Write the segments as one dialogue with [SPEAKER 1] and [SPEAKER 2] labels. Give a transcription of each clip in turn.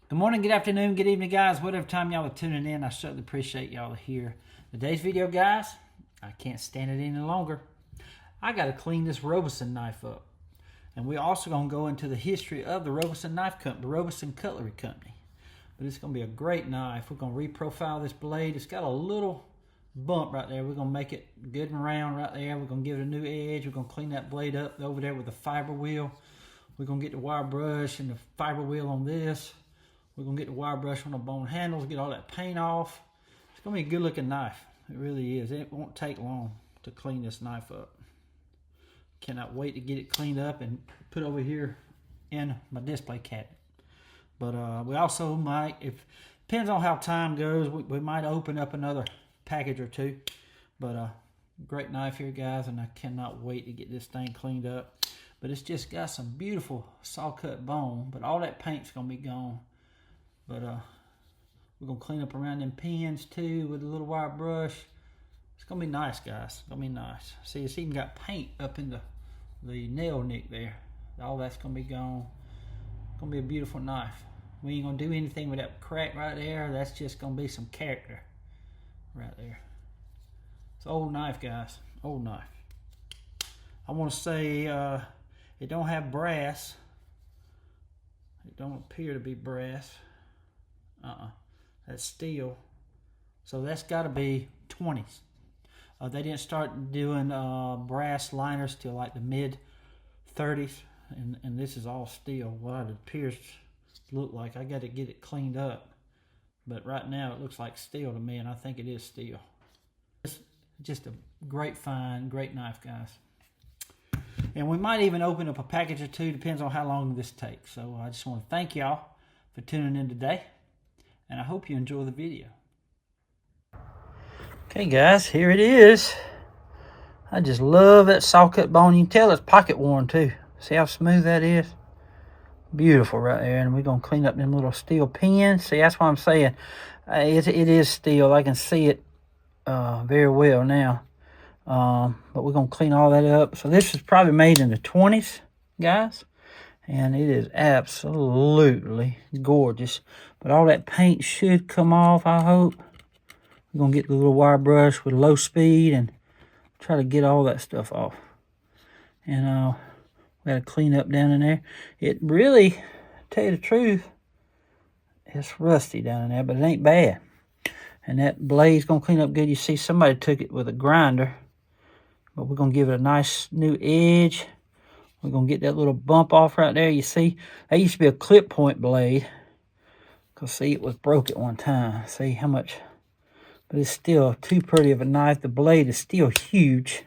[SPEAKER 1] Good morning, good afternoon, good evening, guys. Whatever time y'all are tuning in, I certainly appreciate y'all here. Today's video, guys, I can't stand it any longer. I got to clean this Robeson knife up. And we're also going to go into the history of the Robeson Knife Company, the Robeson Cutlery Company. But it's going to be a great knife. We're going to reprofile this blade. It's got a little bump right there. We're going to make it good and round right there. We're going to give it a new edge. We're going to clean that blade up over there with the fiber wheel. We're going to get the wire brush and the fiber wheel on this. We're going to get the wire brush on the bone handles, get all that paint off. It's going to be a good looking knife. It really is. It won't take long to clean this knife up. Cannot wait to get it cleaned up and put over here in my display cabinet. But we also might, depends on how time goes, we might open up another package or two. But great knife here, guys, and I cannot wait to get this thing cleaned up. But it's just got some beautiful saw cut bone, but all that paint's gonna be gone. But we're gonna clean up around them pins too with a little wire brush. It's gonna be nice, guys. It's gonna be nice. See, it's even got paint up in the nail nick there. All that's gonna be gone. It's gonna be a beautiful knife. We ain't gonna do anything with that crack right there. That's just gonna be some character right there. It's an old knife, guys. Old knife. I want to say it don't have brass. It don't appear to be brass. That's steel. So that's got to be 20s. They didn't start doing brass liners till like the mid 30s, and this is all steel. What it appears to look like. I got to get it cleaned up, but right now it looks like steel to me, and I think it is steel. It's just a great find, great knife, guys. And we might even open up a package or two, depends on how long this takes. So I just want to thank y'all for tuning in today, and I hope you enjoy the video. Okay, guys, here it is. I just love that saw cut bone. You can tell it's pocket worn too. See how smooth that is? Beautiful right there. And we're going to clean up them little steel pins. See, that's what I'm saying. It is steel. I can see it very well now. But we're going to clean all that up. So this was probably made in the 20s, guys. And it is absolutely gorgeous. But all that paint should come off, I hope. We're going to get the little wire brush with low speed and try to get all that stuff off. And we got to clean up down in there. It really, to tell you the truth, it's rusty down in there, but it ain't bad. And that blade's going to clean up good. You see somebody took it with a grinder. But we're going to give it a nice new edge. We're going to get that little bump off right there. You see, that used to be a clip point blade. Because, see, it was broke at one time. See how much. But it's still too pretty of a knife. The blade is still huge.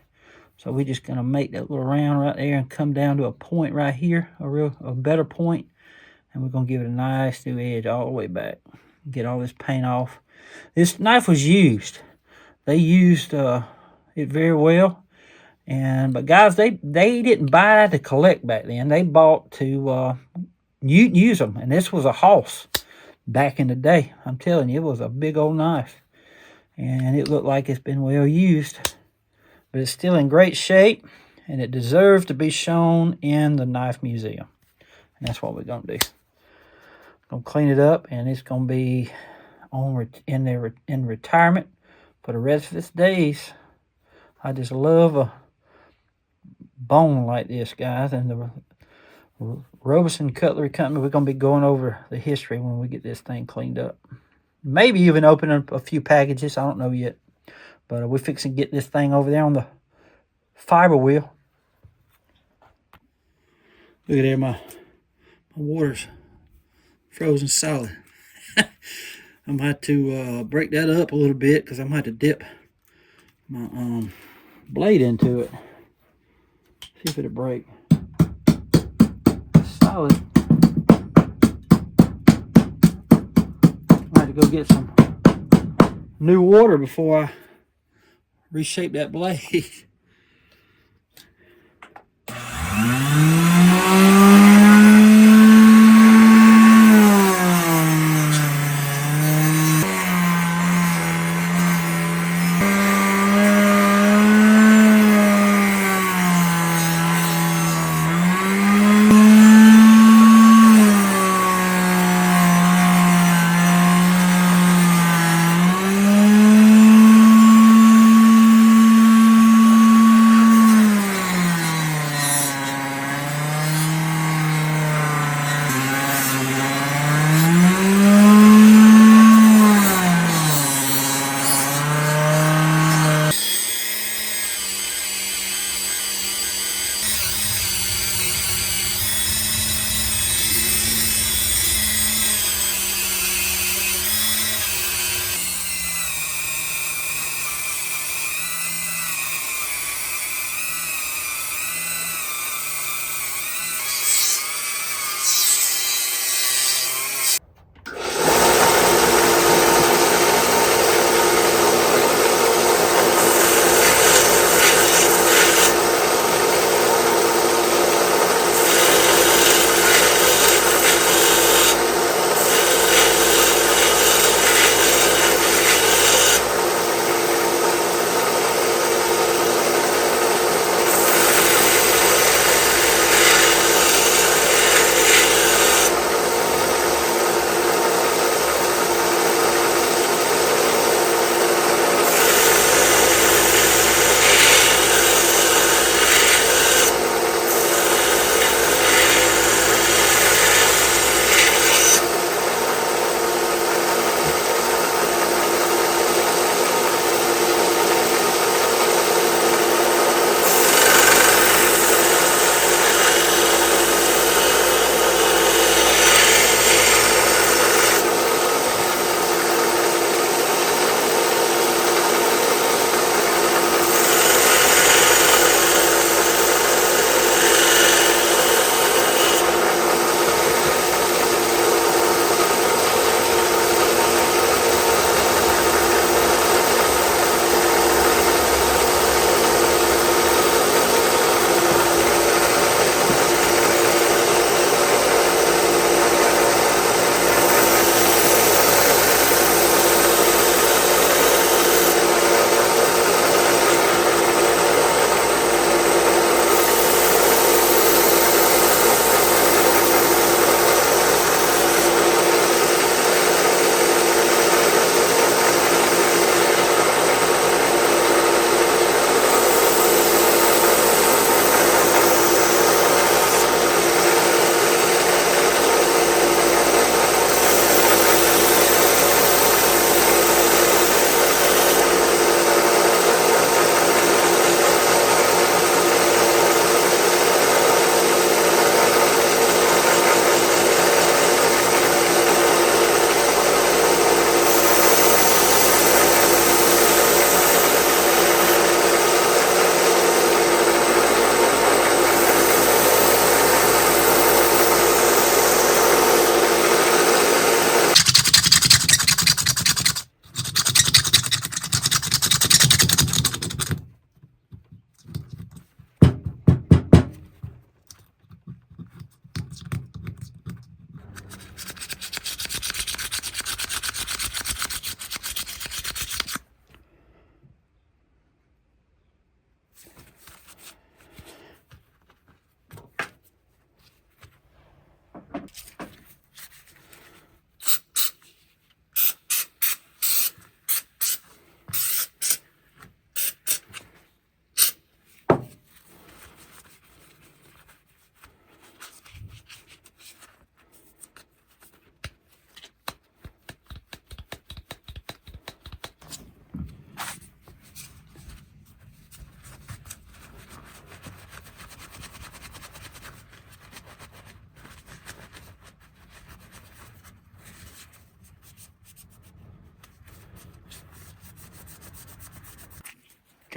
[SPEAKER 1] So we're just going to make that little round right there and come down to a point right here. A better point. And we're going to give it a nice new edge all the way back. Get all this paint off. This knife was used. They used it very well. But guys, they didn't buy to collect back then. They bought to use them. And this was a hoss back in the day. I'm telling you, it was a big old knife. And it looked like it's been well used. But it's still in great shape. And it deserves to be shown in the knife museum. And that's what we're going to do. Going to clean it up. And it's going to be in retirement for the rest of its days. I just love a bone like this, guys. And the Robeson Cutlery Company, we're going to be going over the history when we get this thing cleaned up. Maybe even open up a few packages. I don't know yet. But we're fixing to get this thing over there on the fiber wheel. Look at there, my water's frozen solid. I'm going to have to break that up a little bit because I'm going to have to dip my blade into it. See if it'll break. It's solid. I have to go get some new water before I reshape that blade.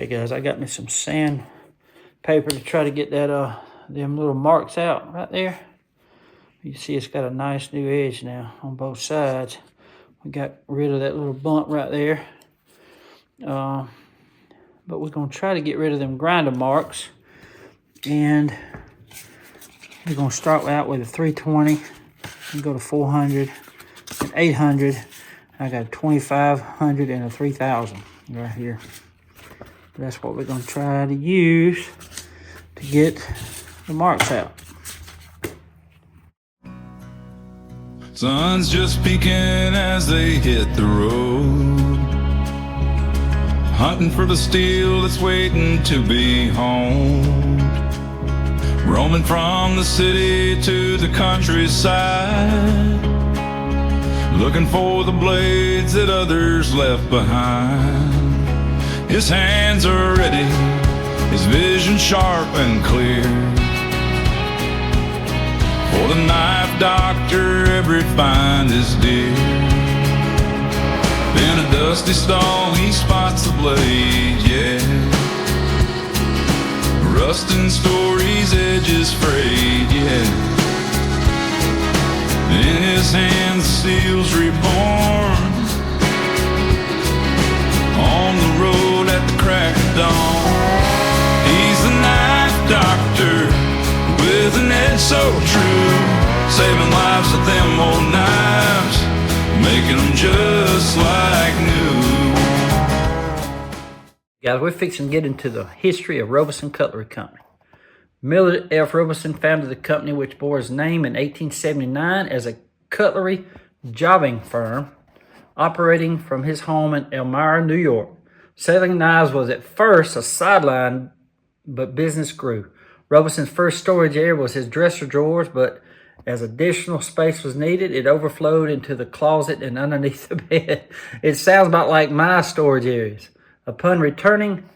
[SPEAKER 1] Okay, guys, I got me some sandpaper to try to get that them little marks out right there. You see it's got a nice new edge now on both sides. We got rid of that little bump right there. But we're going to try to get rid of them grinder marks. And we're going to start out with a 320 and go to 400 and 800. I got a 2500 and a 3000 right here. That's what we're going to try to use to get the marks out.
[SPEAKER 2] Sun's just peeking as they hit the road, hunting for the steel that's waiting to be home, roaming from the city to the countryside, looking for the blades that others left behind. His hands are ready, his vision sharp and clear. For the knife doctor, every find is dear. In a dusty stall, he spots the blade, yeah. Rusting stories, edges frayed, yeah. In his hands, the steel's reborn. On the road at the crack of dawn, he's the knife doctor with an edge so true, saving lives with them old knives, making them just like new.
[SPEAKER 1] Guys, we're fixing to get into the history of Robeson Cutlery Company. Miller F. Robeson founded the company, which bore his name in 1879 as a cutlery jobbing firm operating from his home in Elmira, New York. Selling knives was at first a sideline, but business grew. Robeson's first storage area was his dresser drawers, but as additional space was needed, it overflowed into the closet and underneath the bed. It sounds about like my storage areas. Upon returning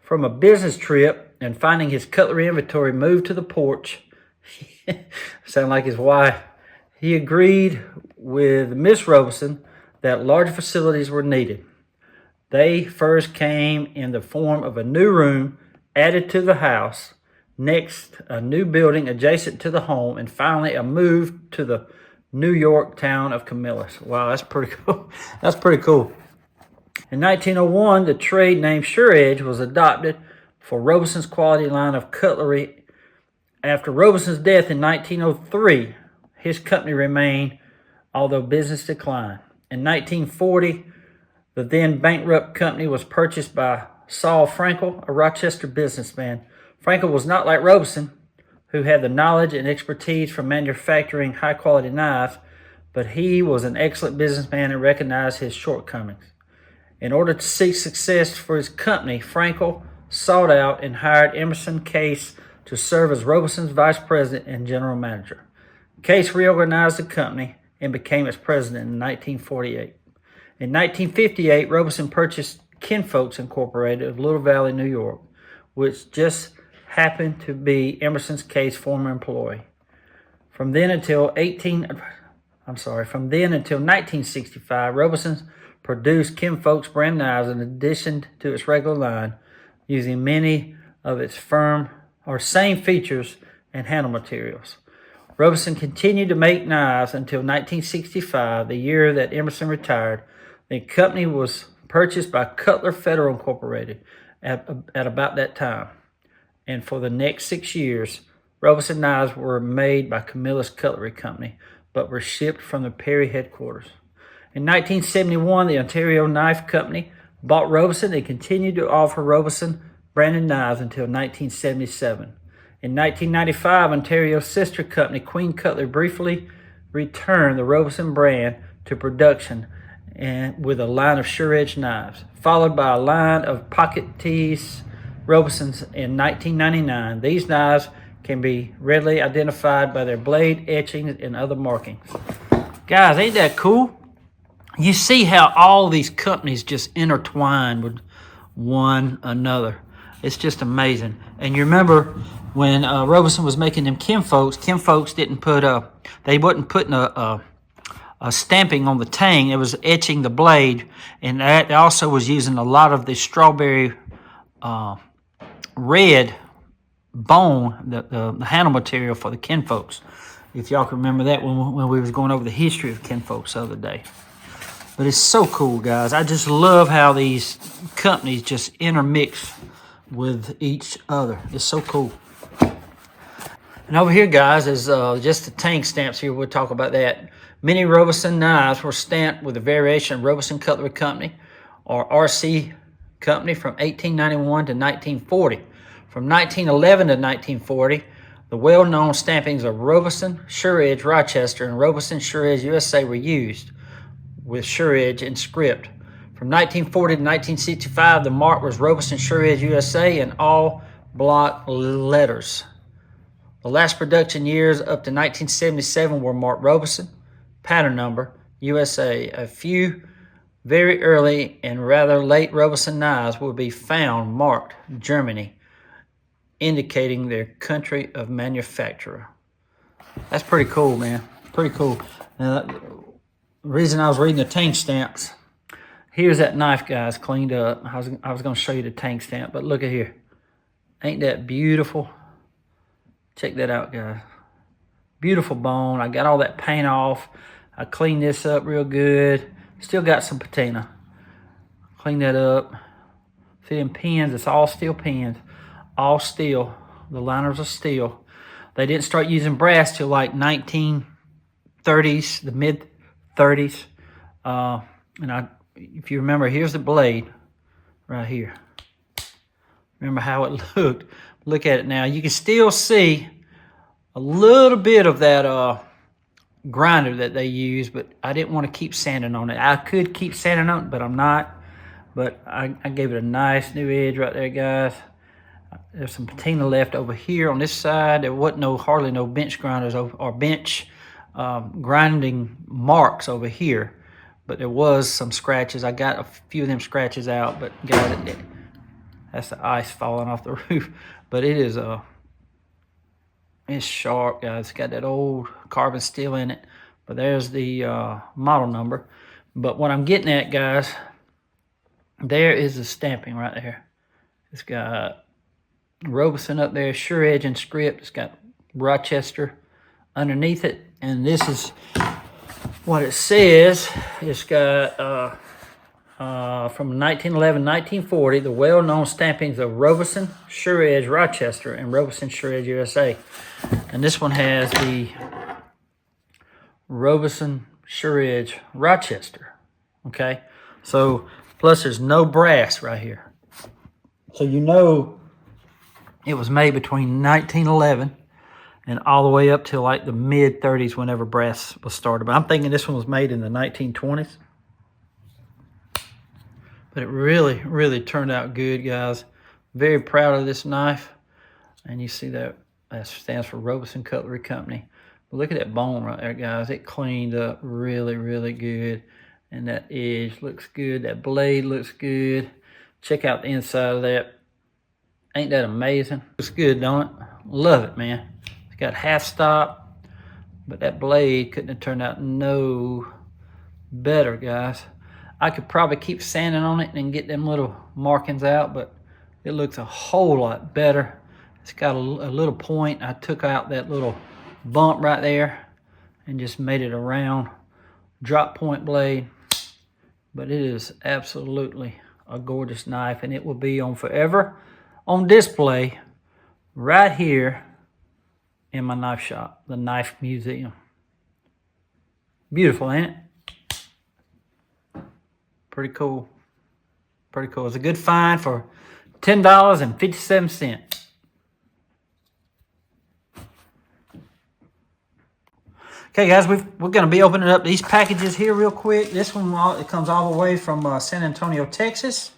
[SPEAKER 1] from a business trip and finding his cutlery inventory moved to the porch, sound like his wife, he agreed with Miss Robeson that larger facilities were needed. They first came in the form of a new room added to the house, next a new building adjacent to the home, and finally a move to the New York town of Camillus. Wow, that's pretty cool. That's pretty cool. In 1901, the trade name Sure Edge was adopted for Robeson's quality line of cutlery. After Robeson's death in 1903, his company remained, although business declined. In 1940, the then bankrupt company was purchased by Saul Frankel, a Rochester businessman. Frankel was not like Robeson, who had the knowledge and expertise for manufacturing high-quality knives, but he was an excellent businessman and recognized his shortcomings. In order to seek success for his company, Frankel sought out and hired Emerson Case to serve as Robeson's vice president and general manager. Case reorganized the company and became its president in 1948. In 1958, Robeson purchased Kinfolks Incorporated of Little Valley, New York, which just happened to be Emerson's Case former employee. From then until 1965, Robeson produced Kinfolks brand knives in addition to its regular line, using many of its same features and handle materials. Robeson continued to make knives until 1965, the year that Emerson retired. The company was purchased by Cutler Federal Incorporated at about that time. And for the next 6 years, Robeson knives were made by Camillus Cutlery Company, but were shipped from the Perry headquarters. In 1971, the Ontario Knife Company bought Robeson and continued to offer Robeson branded knives until 1977. In 1995, Ontario's sister company, Queen Cutlery, briefly returned the Robeson brand to production and with a line of Sure Edge knives, followed by a line of pocket tees Robesons in 1999. These knives can be readily identified by their blade etchings and other markings. Guys, ain't that cool? You see how all these companies just intertwine with one another. It's just amazing. And you remember when Robeson was making them Kinfolks didn't put they wasn't putting a stamping on the tang. It was etching the blade, and that also was using a lot of the strawberry red bone, the handle material for the kinfolks. If y'all can remember that when we was going over the history of kinfolks the other day. But it's so cool, guys. I just love how these companies just intermix with each other. It's so cool. And over here, guys, is just the tang stamps here. We'll talk about that. Many Robeson knives were stamped with a variation of Robeson Cutlery Company, or RC Company, from 1891 to 1940. From 1911 to 1940, the well-known stampings of Robeson, Sure Edge, Rochester, and Robeson, Sure Edge, USA were used, with Sure Edge in script. From 1940 to 1965, the mark was Robeson, Sure Edge, USA in all block letters. The last production years up to 1977 were marked Robeson, pattern number, USA. A few very early and rather late Robeson knives will be found marked Germany, indicating their country of manufacturer. That's pretty cool, man. Pretty cool. Now, the reason I was reading the tang stamps, here's that knife, guys, cleaned up. I was going to show you the tang stamp, but look at here. Ain't that beautiful? Check that out, guys. Beautiful bone. I got all that paint off. I cleaned this up real good. Still got some patina. Clean that up. See them pins? It's all steel pins. All steel. The liners are steel. They didn't start using brass till like 1930s, the mid 30s. If you remember, here's the blade right here. Remember how it looked. Look at it now. You can still see a little bit of that grinder that they use, but I didn't want to keep sanding on it. I could keep sanding on it, but I'm not. But I gave it a nice new edge right there, guys. There's some patina left over here on this side. There wasn't hardly no bench grinders or bench grinding marks over here, but there was some scratches. I got a few of them scratches out, but got it. That's the ice falling off the roof. But it is it's sharp, guys. It's got that old carbon steel in it. But there's the model number. But what I'm getting at, guys, there is the stamping right there. It's got Robeson up there, Sure Edge in script. It's got Rochester underneath it. And this is what it says. It's got from 1911-1940, the well-known stampings of Robeson, Sure Edge, Rochester, and Robeson, Sure Edge, USA. And this one has the Robeson, Sure Edge, Rochester. Okay? So, plus there's no brass right here. So you know it was made between 1911 and all the way up to like the mid-30s whenever brass was started. But I'm thinking this one was made in the 1920s. But it really, really turned out good, guys. Very proud of this knife. And you see that stands for Robeson Cutlery Company. But look at that bone right there, guys. It cleaned up really, really good. And that edge looks good. That blade looks good. Check out the inside of that. Ain't that amazing? Looks good, don't it? Love it, man. It's got half stop. But that blade couldn't have turned out no better, guys. I could probably keep sanding on it and get them little markings out, but it looks a whole lot better. It's got a little point. I took out that little bump right there and just made it a round drop point blade. But it is absolutely a gorgeous knife, and it will be on forever on display right here in my knife shop, the Knife Museum. Beautiful, ain't it? Pretty cool. Pretty cool. It's a good find for $10.57. Okay, guys, we're going to be opening up these packages here real quick. This one, it comes all the way from San Antonio, Texas.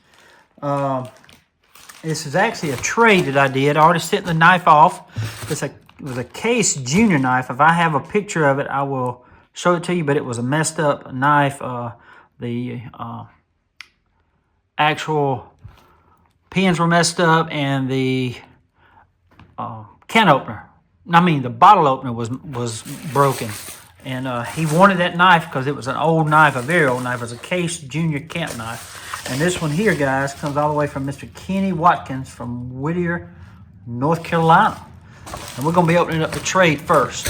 [SPEAKER 1] This is actually a trade that I did. I already sent the knife off. It was a Case Junior knife. If I have a picture of it, I will show it to you, but it was a messed up knife. The actual pins were messed up, and the can opener, the bottle opener was broken. And he wanted that knife because it was an old knife, a very old knife. It was a Case Junior camp knife. And this one here, guys, comes all the way from Mr. Kenny Watkins from Whittier, North Carolina. And we're going to be opening up the trade first.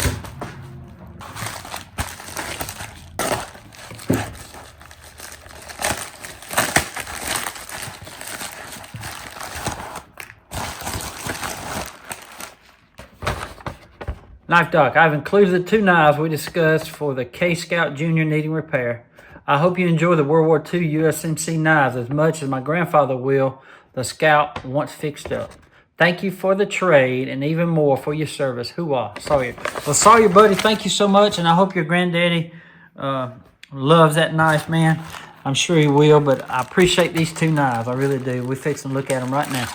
[SPEAKER 1] Knife Doc, I've included the 2 knives we discussed for the K-Scout Junior needing repair. I hope you enjoy the World War II USMC knives as much as my grandfather will the Scout once fixed up. Thank you for the trade and even more for your service. Hoorah, Sawyer. Well, Sawyer, buddy, thank you so much, and I hope your granddaddy loves that knife, man. I'm sure he will, but I appreciate these 2 knives. I really do. We're fixing to look at them right now.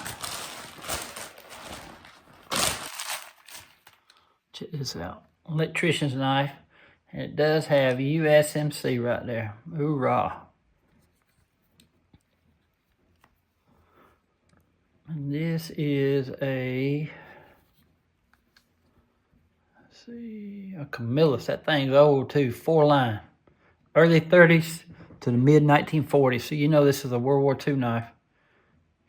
[SPEAKER 1] Check this out. Electrician's knife. And it does have USMC right there. Hoorah. And this is a, let's see, a Camillus. That thing's old too. 4-line. Early 30s to the mid 1940s. So you know this is a World War II knife.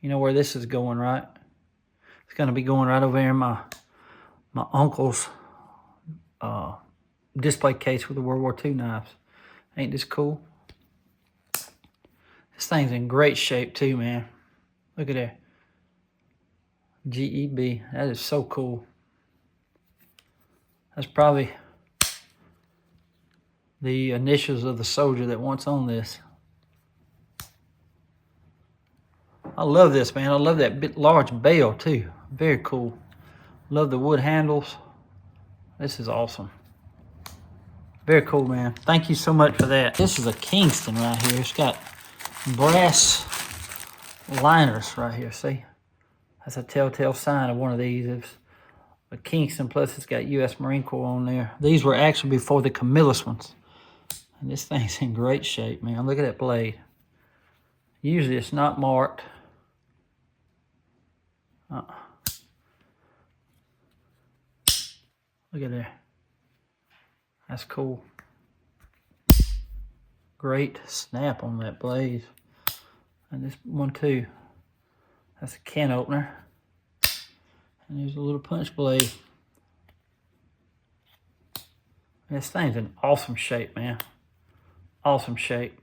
[SPEAKER 1] You know where this is going, right? It's going to be going right over there in my uncle's display case with the World War II knives. Ain't this cool? This thing's in great shape too, man. Look at that. GEB. That is so cool. That's probably the initials of the soldier that once owned this. I love this, man. I love that bit large bale too. Very cool. Love the wood handles. This is awesome. Very cool, man. Thank you so much for that. This is a Kingston right here. It's got brass liners right here. See? That's a telltale sign of one of these. It's a Kingston, plus it's got U.S. Marine Corps on there. These were actually before the Camillus ones. And this thing's in great shape, man. Look at that blade. Usually it's not marked. Look at that. That's cool. Great snap on that blade. And this one too. That's a can opener. And there's a little punch blade. This thing's in awesome shape, man. Awesome shape.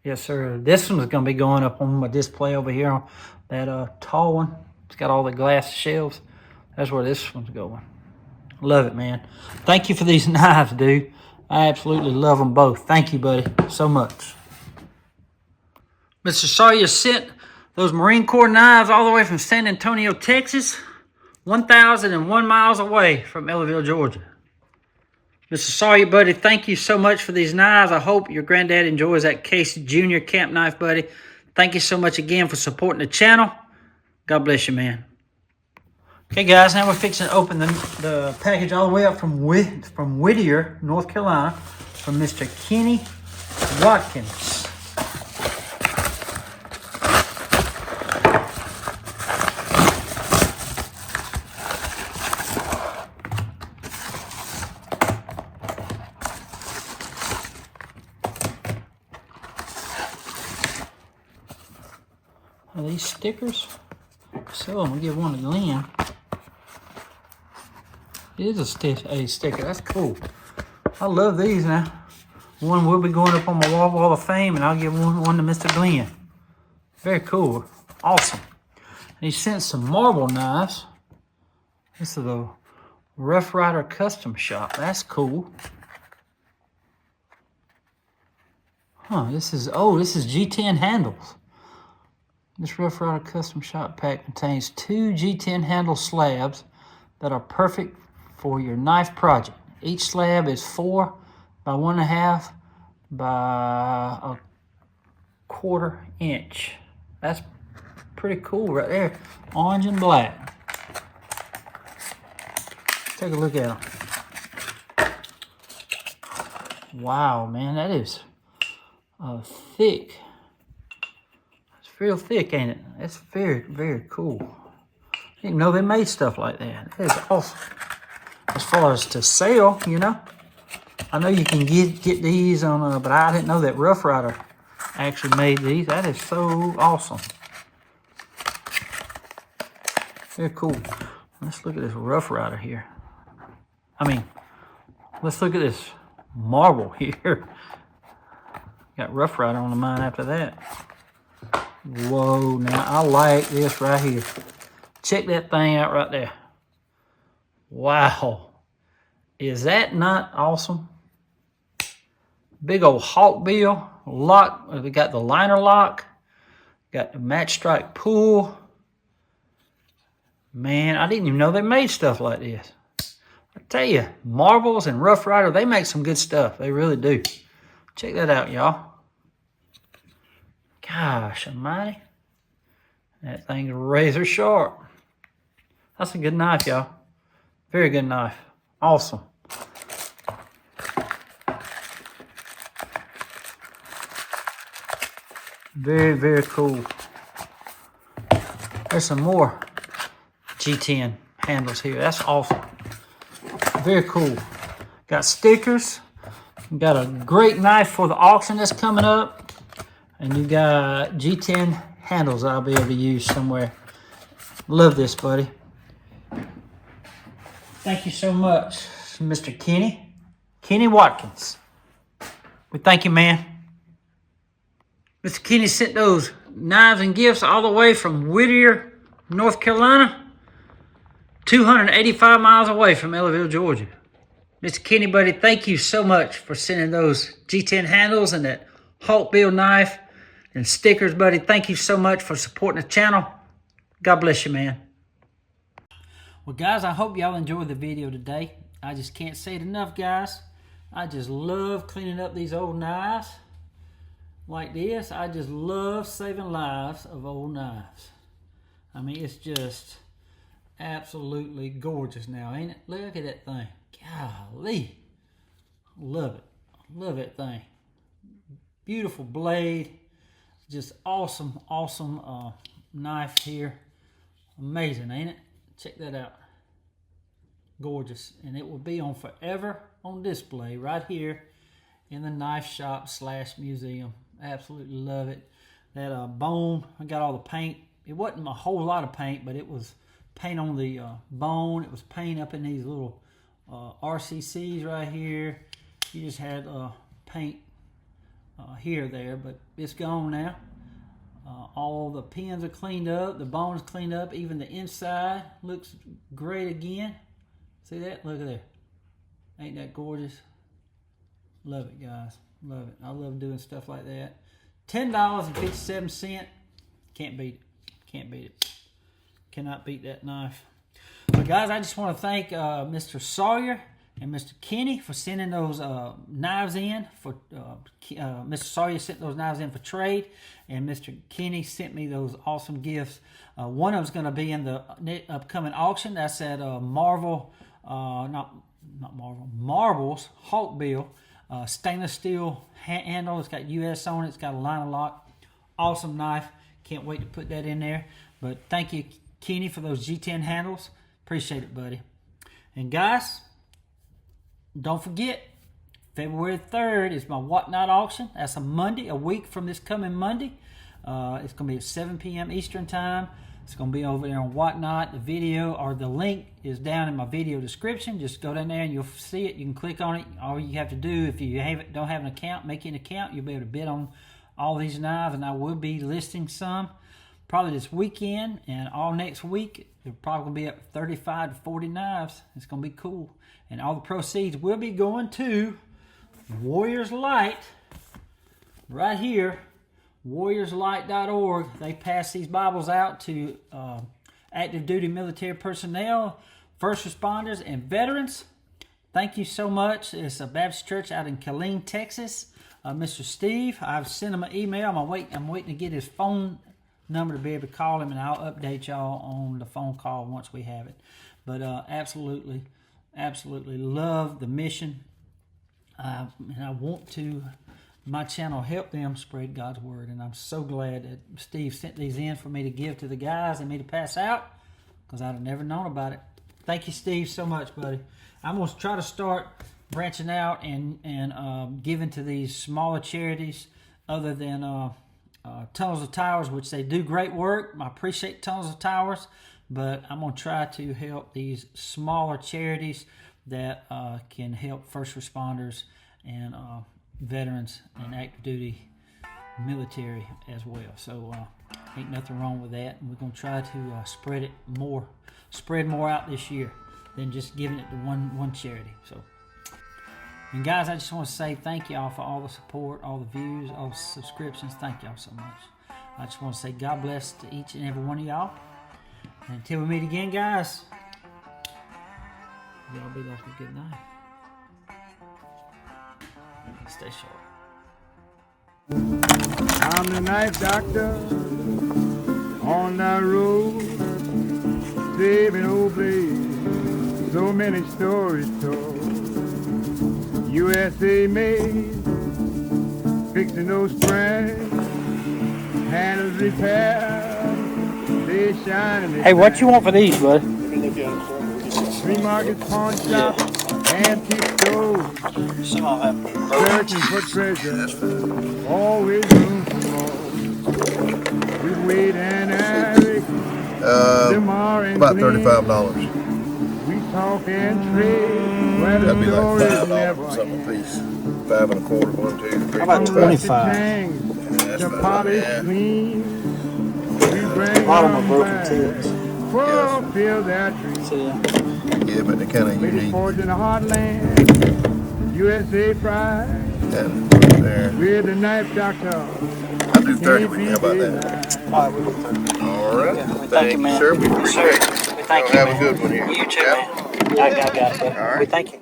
[SPEAKER 1] Yes, sir. This one's going to be going up on my display over here. That tall one. It's got all the glass shelves. That's where this one's going. Love it, man. Thank you for these knives, dude. I absolutely love them both. Thank you, buddy, so much. Mr. Sawyer sent those Marine Corps knives all the way from San Antonio, Texas, 1,001 miles away from Ellaville, Georgia. Mr. Sawyer, buddy, thank you so much for these knives. I hope your granddad enjoys that Case Junior camp knife, buddy. Thank you so much again for supporting the channel. God bless you, man. Okay, guys, now we're fixing to open the package all the way up from Whittier, North Carolina, from Mr. Kenny Watkins. Are these stickers? So I'm gonna give one to Glenn. It is a sticker. That's cool. I love these now. One will be going up on my wall of fame, and I'll give one to Mr. Glenn. Very cool. Awesome. And he sent some marble knives. This is the Rough Rider Custom Shop. That's cool. Huh, this is G10 handles. This Rough Rider Custom Shop pack contains 2 G10 handle slabs that are perfect for your knife project. Each slab is 4 by 1.5 by 1/4 inch. That's pretty cool right there. Orange and black. Take a look at them. Wow, man, that is thick. It's real thick, ain't it? That's very, very cool. I didn't know they made stuff like that. That is awesome. as far as to sell, you know. I know you can get these on, but I didn't know that Rough Rider actually made these. That is so awesome. Very cool. Let's look at this Rough Rider here. I mean, let's look at this marble here. Got Rough Rider on the mind after that. Whoa, now I like this right here. Check that thing out right there. Wow. Is that not awesome? Big old hawkbill lock. We got the liner lock. Got the match strike pull. Man, I didn't even know they made stuff like this. I tell you, Marbles and Rough Rider, they make some good stuff. They really do. Check that out, y'all. Gosh almighty. That thing's razor sharp. That's a good knife, y'all. Very good knife. Awesome. Very, very cool. There's some more G10 handles here. That's awesome. Very cool. Got stickers. Got a great knife for the auction that's coming up. And you got G10 handles I'll be able to use somewhere. Love this, buddy. Thank you so much, Mr. Kenny Watkins. We thank you, man. Mr. Kenny sent those knives and gifts all the way from Whittier, North Carolina, 285 miles away from Ellaville, Georgia. Mr. Kenny, buddy, thank you so much for sending those G10 handles and that hawkbill knife and stickers, buddy. Thank you so much for supporting the channel. God bless you, man. Well, guys, I hope y'all enjoyed the video today. I just can't say it enough, guys. I just love cleaning up these old knives like this. I just love saving lives of old knives. I mean, it's just absolutely gorgeous now, ain't it? Look at that thing. Golly. Love it. Love that thing. Beautiful blade. Just awesome, awesome knife here. Amazing, ain't it? Check that out. Gorgeous. And it will be on forever on display right here in the knife shop / museum. Absolutely love it. That bone, I got all the paint. It wasn't a whole lot of paint, but it was paint on the bone. It was paint up in these little RCCs right here. You just had paint here, there, but it's gone now. All the pins are cleaned up, the bone's cleaned up, even the inside looks great again. See that? Look at there. Ain't that gorgeous? Love it, guys. Love it. I love doing stuff like that. $10.57. Can't beat it. Can't beat it. Cannot beat that knife. But guys, I just want to thank Mr. Sawyer and Mr. Kenny for sending those knives in. For Mr. Sawyer sent those knives in for trade, and Mr. Kenny sent me those awesome gifts. One of them's going to be in the upcoming auction. That's at Marbles Hawkbill stainless steel handle. It's got US on it. It's got a liner lock. Awesome knife. Can't wait to put that in there. But thank you, Kenny, for those G10 handles. Appreciate it, buddy. And guys, don't forget, February 3rd is my Whatnot auction. That's a Monday, a week from this coming Monday. It's going to be at 7 p.m. Eastern Time. It's going to be over there on Whatnot. The video or the link is down in my video description. Just go down there and you'll see it. You can click on it. All you have to do, if you don't have an account, make an account. You'll be able to bid on all these knives, and I will be listing some probably this weekend and all next week. They're probably going to be up 35 to 40 knives. It's going to be cool. And all the proceeds will be going to Warriors Light right here, warriorslight.org. They pass these Bibles out to active duty military personnel, first responders, and veterans. Thank you so much. It's a Baptist church out in Killeen, Texas. Mr. Steve, I've sent him an email. I'm waiting to get his phone number to be able to call him, and I'll update y'all on the phone call once we have it. But absolutely love the mission. And I want to, my channel, help them spread God's word. And I'm so glad that Steve sent these in for me to give to the guys and me to pass out, because I'd have never known about it. Thank you, Steve, so much, buddy. I'm going to try to start branching out and giving to these smaller charities other than Tunnels of Towers, which they do great work. I appreciate Tunnels of Towers, but I'm going to try to help these smaller charities that can help first responders and veterans and active duty military as well. So ain't nothing wrong with that, and we're going to try to spread more out this year than just giving it to one charity. So, and guys, I just want to say thank y'all for all the support, all the views, all the subscriptions. Thank y'all so much. I just want to say God bless to each and every one of y'all. And until we meet again, guys, y'all be like a good night. Stay sharp.
[SPEAKER 3] I'm the knife doctor on that road, saving old blades, so many stories told. USA made, fixing those springs, handles repaired, they shine and they
[SPEAKER 1] Hey, what you want for these, bud?
[SPEAKER 3] Free markets, pawn shops, antique stores,
[SPEAKER 1] Some of them.
[SPEAKER 3] searching for treasure, always room for more. With Wade and Eric, Demar and
[SPEAKER 4] About
[SPEAKER 3] Glenn,
[SPEAKER 4] $35.
[SPEAKER 3] we talk and trade, where the
[SPEAKER 4] That'd be like
[SPEAKER 3] stories never
[SPEAKER 4] $5 something
[SPEAKER 3] end.
[SPEAKER 4] a piece. 5 1/4, 1, 2, 3.
[SPEAKER 1] How about 25?
[SPEAKER 3] The polish
[SPEAKER 4] Yeah.
[SPEAKER 3] clean, we bring
[SPEAKER 1] Bottom
[SPEAKER 3] them
[SPEAKER 1] of broken
[SPEAKER 3] back,
[SPEAKER 1] tits.
[SPEAKER 3] fulfill their dreams.
[SPEAKER 1] See ya.
[SPEAKER 4] Yeah, but they're kind of
[SPEAKER 3] Lady
[SPEAKER 4] unique.
[SPEAKER 3] forged in the heartland, USA pride,
[SPEAKER 4] And there.
[SPEAKER 3] we're the knife doctor.
[SPEAKER 4] I'll do 30 with you. How about that?
[SPEAKER 1] All right, we'll do 30.
[SPEAKER 4] All right.
[SPEAKER 1] Yeah, we thank
[SPEAKER 4] Thank
[SPEAKER 1] you,
[SPEAKER 4] you,
[SPEAKER 1] man.
[SPEAKER 4] sir. We appreciate it.
[SPEAKER 1] We thank
[SPEAKER 4] Y'all
[SPEAKER 1] you,
[SPEAKER 4] have
[SPEAKER 1] man.
[SPEAKER 4] a good one here.
[SPEAKER 1] You too,
[SPEAKER 4] Yeah.
[SPEAKER 1] man. I got it, buddy.
[SPEAKER 4] All right.
[SPEAKER 1] We thank you.